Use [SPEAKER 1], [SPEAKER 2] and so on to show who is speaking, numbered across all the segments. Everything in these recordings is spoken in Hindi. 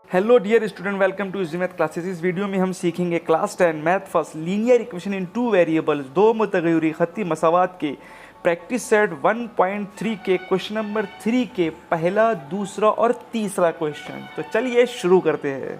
[SPEAKER 1] Hello dear student, welcome to easy math classes. इस वीडियो में हम सीखेंगे class 10 math first linear equation in two variables, दो मुतगय्यरी खत्ती मसावात के प्रैक्टिस सेट 1.3 के क्वेश्चन नंबर 3 के पहला, दूसरा और तीसरा क्वेश्चन। तो चलिए शुरू करते हैं।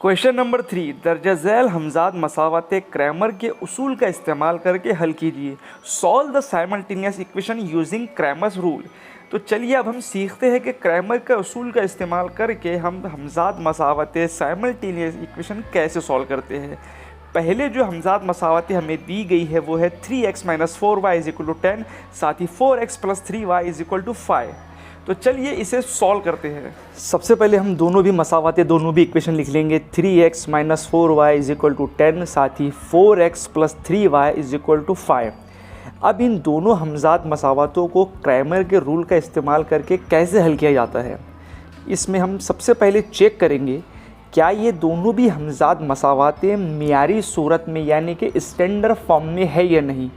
[SPEAKER 1] क्वेश्चन नंबर 3, दर्जा झैल हमजाद मसावात क्रैमर के उसूल का इस्तेमाल करके हल कीजिए। Solve the simultaneous equation using Cramer's rule. तो चलिए अब हम सीखते हैं कि क्रैमर का उसूल का इस्तेमाल करके हम हमजाद मसावत साइमल्टेनियस इक्वेशन कैसे सॉल्व करते हैं। पहले जो हमजाद मसावत हमें दी गई है वो है 3x - 4y = 10, साथ ही 4x + 3y = 5। तो चलिए इसे सॉल्व करते हैं। सबसे पहले हम दोनों भी मसावतें, दोनों भी इक्वेशन लिख लेंगे। 3x - 4y = 10, साथ ही 4x + 3y = 5। अब इन दोनों हमजाद मसावतों को क्रैमर के रूल का इस्तेमाल करके कैसे हल किया जाता है, इसमें हम सबसे पहले चेक करेंगे क्या ये दोनों भी हमजाद मसावतें मियारी सूरत में यानी कि स्टैंडर्ड फॉर्म में है या नहीं।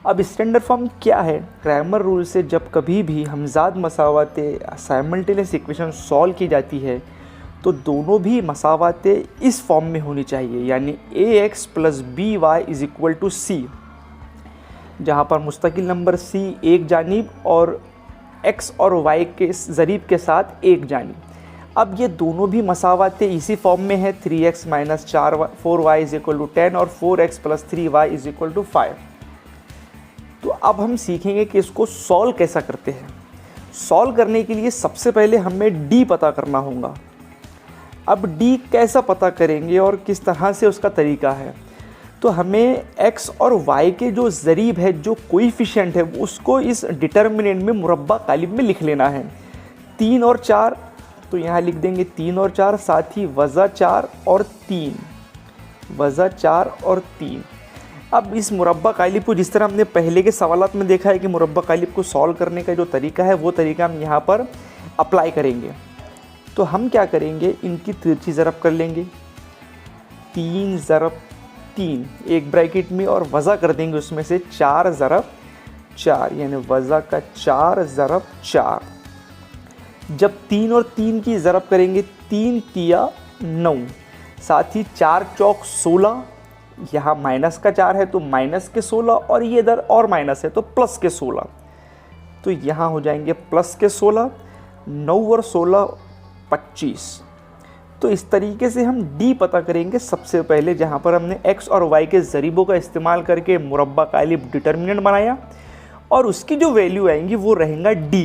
[SPEAKER 1] अब स्टैंडर्ड फॉर्म क्या है? क्रैमर रूल से जब कभी भी हमजाद मसावतें साइमल्टेनियस इक्वेशन सॉल्व की जाती है तो दोनों भी मसावतें इस फॉर्म में होनी चाहिए, यानी ax + by = c, जहाँ पर मुस्तकिल नंबर c एक जानिब और x और y के ज़रीब के साथ एक जानिब। अब ये दोनों भी मसावतें इसी फॉर्म में है, 3x - 4y = 10 और 4x + 3y = 5। तो अब हम सीखेंगे कि इसको सॉल्व कैसा करते हैं। सॉल्व करने के लिए सबसे पहले हमें d पता करना होगा। अब d कैसा पता करेंगे और किस तरह से उसका तरीका है, तो हमें x और y के जो ज़रीब है, जो कोएफ़िशिएंट है, उसको इस डिटर्मिनेंट में मुरब्बा कालिब में लिख लेना है। 3 और 4, तो यहाँ लिख देंगे 3 और 4, साथ ही वज़ा 4 और 3, वज़ा 4 और 3। अब इस मुरब्बा कालिब को, जिस तरह हमने पहले के सवालात में देखा है कि मुरब्बा कालिब को सॉल्व करने का जो तरीका है वो तरीका हम यहाँ पर अप्लाई करेंगे। तो हम क्या करेंगे, इनकी तिरछी ज़रब कर लेंगे, 3 ज़रब 3 एक ब्रैकेट में, और वज़ा कर देंगे उसमें से 4 ज़रब 4, यानी वज़ा का 4 ज़रब 4। जब 3 और 3 की ज़रब करेंगे, 3 तिया 9, साथ ही 4 चौक 16, यहाँ माइनस का 4 है तो माइनस के 16, और ये इधर और माइनस है तो प्लस के 16, तो यहाँ हो जाएंगे प्लस के 16, 9 और 16 25। तो इस तरीके से हम d पता करेंगे सबसे पहले, जहाँ पर हमने x और y के ज़रीबों का इस्तेमाल करके मुरब्बा कालिब डिटर्मिनेंट बनाया, और उसकी जो वैल्यू आएंगी वो रहेगा d।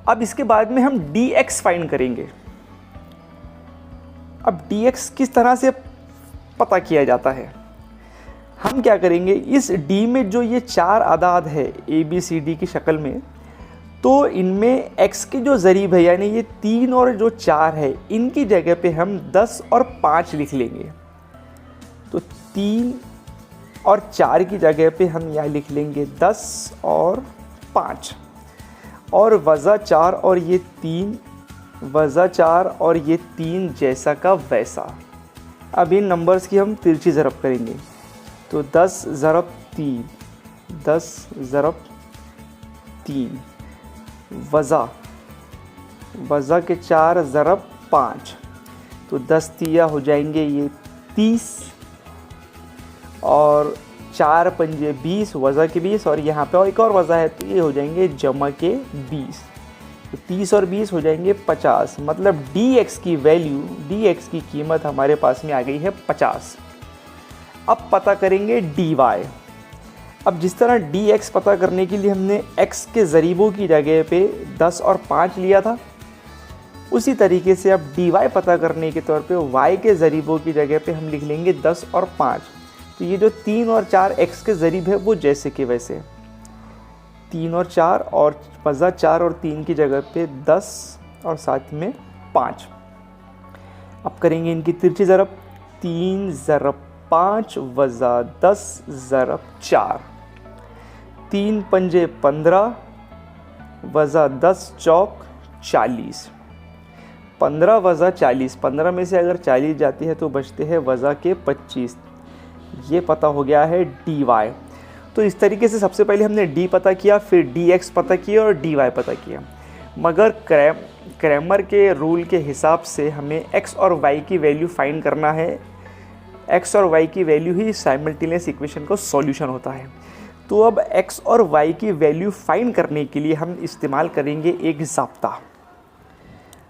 [SPEAKER 1] अब इसके बाद में हम dx फाइंड करेंगे। अब dx किस तरह से पता किया जाता है, हम क्या करेंगे, इस d में जो ये 4 अदाद है a b c d की शक्ल में, तो इनमें x के जो ज़रीब है यानी ये 3 और जो 4 है, इनकी जगह पे हम 10 और 5 लिख लेंगे। तो 3 और 4 की जगह पे हम यहाँ लिख लेंगे 10 और 5, और वज़ा 4 और ये 3, वज़ा 4 और ये 3 जैसा का वैसा। अब इन नंबर्स की हम तिरछी ज़रब करेंगे, तो 10 ज़रब 3, 10 ज़रब 3, वज़ा के 4 ज़रब 5, तो 10 तिया हो जाएंगे ये 30, और 4 पंजे 20, वज़ा के 20, और यहाँ पे और एक और वज़ा है तो ये हो जाएंगे जमा के 20, तो 30 और 20 हो जाएंगे 50। मतलब dx की वैल्यू, dx की कीमत हमारे पास में आ गई है 50। अब पता करेंगे dy। अब जिस तरह dx पता करने के लिए हमने x के ज़रीबों की जगह पे 10 और 5 लिया था, उसी तरीके से अब dy पता करने के तौर पे y के ज़रीबों की जगह पे हम लिख लेंगे 10 और 5। तो ये जो 3 और 4 x के ज़रीब है वो जैसे कि वैसे, 3 और 4, और वज़ा 4 और 3 की जगह पे 10 और साथ में 5। अब करेंगे इनकी तिरछी ज़रब, 3 ज़रब 5 वज़ा 10 ज़रब 4, 3 पंजे 15, वज़ा 10 चौक 40, 15 वज़ा 40, 15 में से अगर 40 जाती है तो बचते हैं वज़ा के 25। ये पता हो गया है dy। तो इस तरीके से सबसे पहले हमने d पता किया, फिर dx पता किया और dy पता किया। मगर क्रैमर के रूल के हिसाब से हमें x और y की वैल्यू फाइंड करना है। x और y की वैल्यू ही साइमल्टेनियस इक्वेशन का सॉल्यूशन होता है। तो अब x और y की वैल्यू फाइंड करने के लिए हम इस्तेमाल करेंगे एक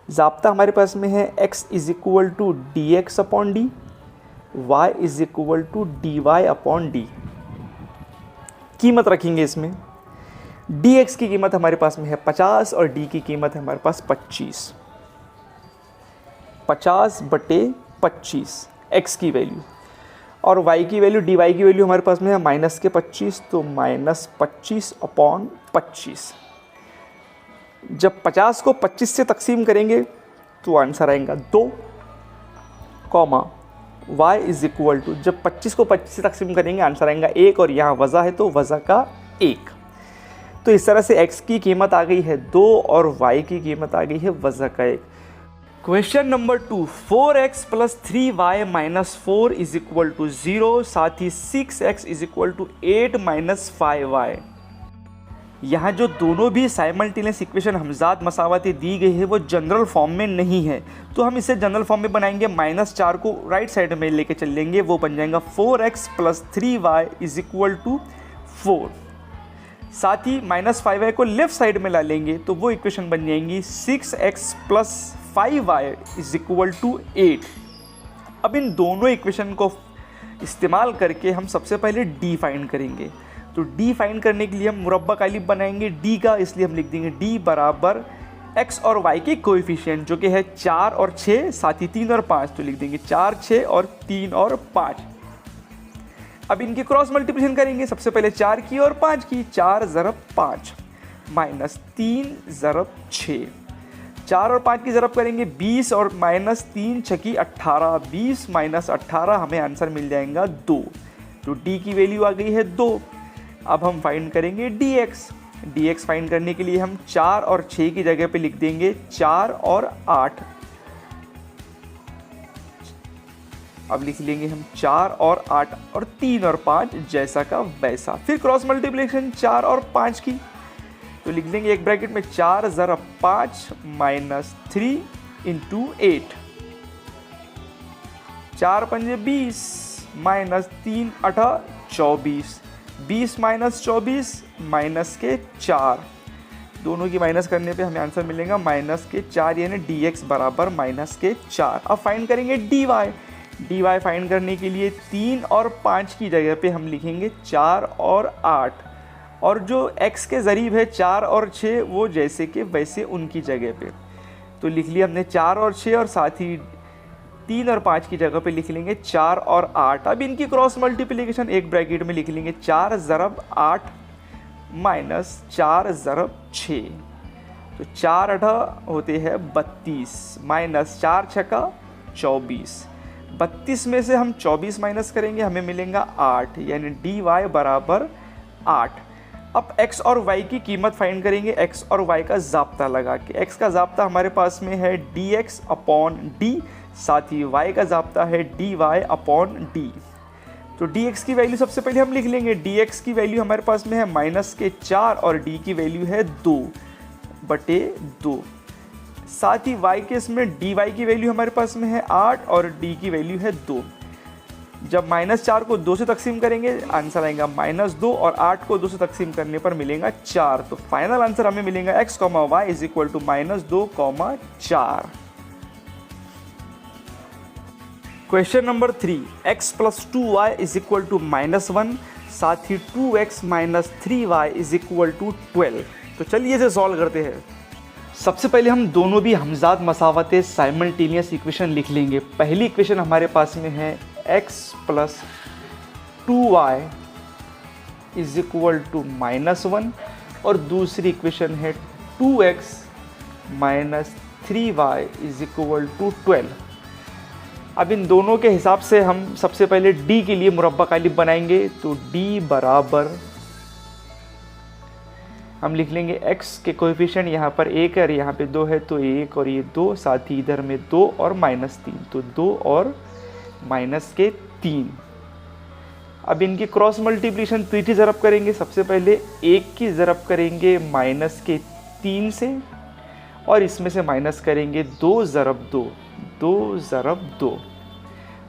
[SPEAKER 1] ज़ाब्ता हमारे पास में है x is equal to D X upon D, y is equal to D Y upon D. कीमत रखेंगे इसमें, dx की कीमत हमारे पास में है 50 और d की कीमत है हमारे पास 25। 50/25 x की वैल्यू और y की वैल्यू dy की वैल्यू हमारे पास में है -25, तो -25/25। जब 50 को 25 से तकसीम करेंगे तो आंसर आएगा 2, y इज इक्वल टू, जब 25 को 25 से तकसीम करेंगे आंसर आएगा 1 और यहाँ वज़ा है तो वज़ा का 1। तो इस तरह से x की कीमत आ गई है 2 और y की कीमत आ गई है वज़ा का 1। Question number 2, 4x + 3y - 4 is equal to 0, साथ ही 6x is equal to 8 - 5y। यहाँ जो दोनों भी साइमल्टेनियस इक्वेशन हमजाद मसावतें दी गई है वो जनरल फॉर्म में नहीं है, तो हम इसे जनरल फॉर्म में बनाएंगे। -4 को राइट साइड में लेके चलेंगे, वो बन जाएगा 4x + 3y is equal to 4। साथ ही -5y को लेफ्ट साइड में ला लेंगे तो वो इक्वेशन बन जाएंगी 6x + 5y is equal to 8। अब इन दोनों इक्वेशन को इस्तेमाल करके हम सबसे पहले d फाइंड करेंगे। तो d फाइंड करने के लिए हम मुरब्बा कालिब बनाएंगे d का, इसलिए हम लिख देंगे d बराबर x और y के कोएफिशिएंट जो कि है 4 और 6, साथ ही 3 और 5, तो लिख देंगे 4, 6 और 3 और 5। अब इनकी क्रॉस मल्टीप्लिकेशन करेंगे, सबसे पहले 4 की और 5 की, 4 ज़रब 5 -3 ज़रब 6। 4 और 5 की ज़रब करेंगे 20 और -3 छकी 18, 20 - 18 हमें आंसर मिल जाएगा 2। तो d की वैल्यू आ गई है 2। अब हम फाइंड करेंगे dx फाइंड करने के लिए हम 4 और 6 की जगह पे लिख देंगे 4 और 8। अब लिख लेंगे हम 4 और 8 और 3 और 5 जैसा का वैसा। फिर क्रॉस मल्टीप्लिकेशन 4 और 5 की, तो लिख देंगे एक ब्रैकेट में 4 ज़रब 5 -3 × 8, 4 × 5 = 20 -3 = 18 24, 20 - 24 -4, दोनों की माइनस करने पे हमें आंसर मिलेगा -4, यानी dx बराबर -4। अब फाइंड करेंगे dy फाइंड करने के लिए 3 और 5 की जगह पे हम लिखेंगे 4 और 8, और जो x के ज़रीब है 4 और 6 वो जैसे कि वैसे उनकी जगह पे, तो लिख लिया हमने 4 और 6, और साथ ही 3 और 5 की जगह पे लिख लेंगे 4 और 8। अब इनकी क्रॉस मल्टीप्लिकेशन एक ब्रैकेट में लिख लेंगे 4 ज़रब 8 -4 ज़रब 6, तो 4 8 होते हैं 32 -4 छका 24। 32 में से हम 24 माइनस करेंगे, हमें मिलेगा 8, यानी dy बराबर 8। अब x और y की कीमत फाइंड करेंगे x और y का ज़ाब्ता लगा के। x का ज़ाब्ता हमारे पास में है dx अपॉन d, साथ ही y का ज़ाब्ता है dy अपॉन d। तो dx की वैल्यू सबसे पहले हम लिख लेंगे, dx की वैल्यू हमारे पास में है -4 और d की वैल्यू है 2/2। साथ ही y के इसमें dy की वैल्यू हमारे पास में है 8 और d की वैल्यू है 2। जब -4 को 2 से तकसीम करेंगे आंसर आएगा -2, और 8 को 2 से तकसीम करने पर मिलेगा 4। तो फाइनल आंसर हमें मिलेगा x, y is equal to -2, 4। Question number 3, x + 2y is equal to -1, साथ ही 2x - 3y is equal to 12। तो चलिए इसे सॉल्व करते हैं। सबसे पहले हम दोनों भी हमजाद मसावतें साइमल्टेनियस इक्वेशन लिख लेंगे। पहली इक्वेशन हमारे पास में है x + 2y is equal to -1, और दूसरी इक्वेशन है 2x - 3y is equal to 12। अब इन दोनों के हिसाब से हम सबसे पहले d के लिए मुरब्बा कालिब बनाएंगे। तो d बराबर हम लिख लेंगे x के कोएफिशिएंट, यहाँ पर 1 है और यहाँ पे 2 है, तो 1 और ये 2, साथ ही इधर में 2 और -3, तो 2 और -3। अब इनकी क्रॉस मल्टीप्लिकेशन 3 की ज़रब करेंगे। सबसे पहले 1 की ज़रब करेंगे -3 से, और इसमें से माइनस करेंगे 2 ज़रब 2, 2 ज़रब 2।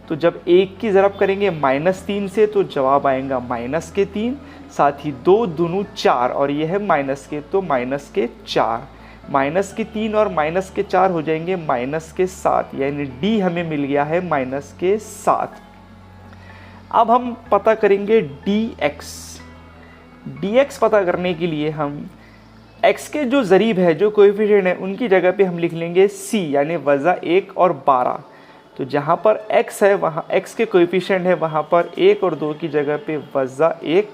[SPEAKER 1] तो जब 1 की ज़रब करेंगे -3 से तो जवाब आएगा -3, साथ ही 2 दूनू 4 और ये है माइनस के, तो -4, -3 और -4 हो जाएंगे -7, यानी डी हमें मिल गया है -7। अब हम पता करेंगे dx। dx पता करने के लिए हम x के जो ज़रीब है, जो कोएफिशिएंट है, उनकी जगह पे हम लिख लेंगे c, यानी वज़ा 1 और 12। तो जहाँ पर x है वहाँ x के कोएफिशिएंट है, वहाँ पर 1 और 2 की जगह पे वज़ा 1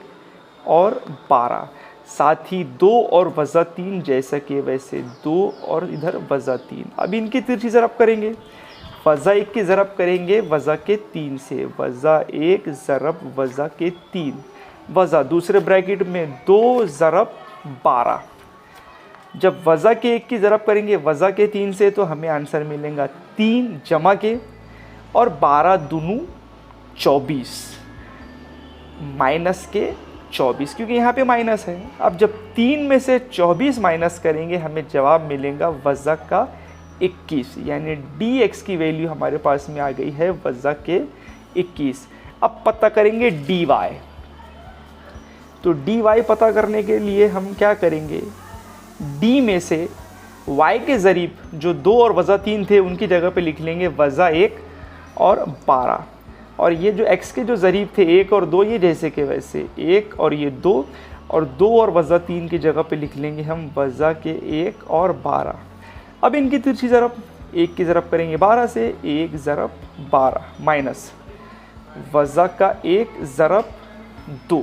[SPEAKER 1] और 12, साथ ही 2 और वज़ा 3 जैसा कि वैसे 2 और इधर वज़ा 3। अब इनकी तिरछी ज़रब करेंगे, वज़ा 1 की ज़रब करेंगे वज़ा के 3 से, वज़ा 1 ज़रब वज़ा के 3, वज़ा दूसरे ब्रैकेट में 2 ज़रब 12। जब वज़ा के 1 की ज़रब करेंगे वज़ा के 3 से तो हमें आंसर मिलेगा 3 जमा के और 12 दूनू 24, माइनस के 24, क्योंकि यहाँ पे माइनस है। अब जब 3 में से 24 माइनस करेंगे हमें जवाब मिलेगा वज़ा का 21, यानी dx की वैल्यू हमारे पास में आ गई है वज़ा के 21। अब पता करेंगे dy। तो dy पता करने के लिए हम क्या करेंगे, d में से y के ज़रीब जो 2 और वज़ा 3 थे उनकी जगह पे लिख लेंगे वज़ा 1 और 12, और ये जो x के जो ज़रीब थे 1 और 2, ये जैसे कि वैसे 1 और ये 2, और 2 और वज़ा 3 की जगह पे लिख लेंगे हम वज़ा के 1 और 12। अब इनकी तिरछी ज़रब, 1 की ज़रब करेंगे 12 से, 1 ज़रब 12 माइनस वज़ा का 1 ज़रब 2,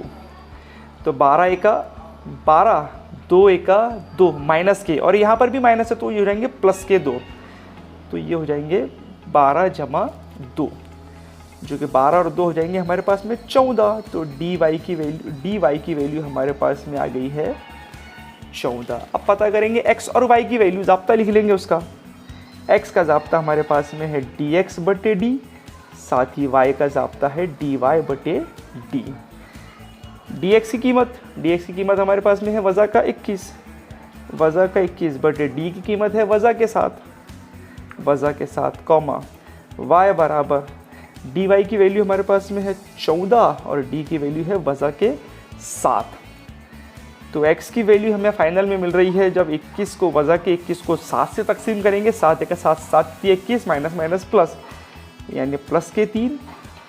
[SPEAKER 1] तो 12 एका 12, 2 एका 2 माइनस के, और यहाँ पर भी माइनस है तो ये हो जाएंगे प्लस के 2, तो ये हो जाएंगे 12 जमा 2, जो कि 12 और 2 हो जाएंगे हमारे पास में 14। तो dy की वैल्यू हमारे पास में आ गई है 14। अब पता करेंगे x और y की वैल्यू, ज़ाब्ता लिख लेंगे उसका। x का ज़ाब्ता हमारे पास में है dx बटे d, साथ ही y का ज़ाब्ता है dy बटे d। dx की कीमत हमारे पास में है वज़ा का 21, वज़ा का 21 बटे d की कीमत है वज़ा के 7 कॉमा y बराबर dy की वैल्यू हमारे पास में है 14 और d की वैल्यू है वज़ा के 7। तो x की वैल्यू हमें फाइनल में मिल रही है, जब 21 को वज़ा के 21 को 7 से तकसीम करेंगे, 7 एका 7, 7 21 माइनस माइनस प्लस, यानी प्लस के 3,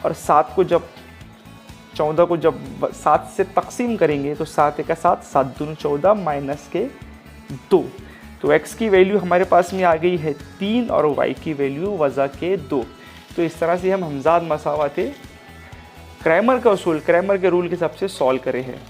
[SPEAKER 1] और 7 को जब 14 को जब 7 से तकसीम करेंगे तो 7 एका 7, 7 दूनी 14 माइनस के 2। तो x की वैल्यू हमारे पास में आ गई है 3 और y की वैल्यू वज़ा के 2। तो इस तरह से हम हमज़ाद मसावाते क्रैमर का उसूल, क्रैमर के रूल के हिसाब से सॉल्व करे हैं।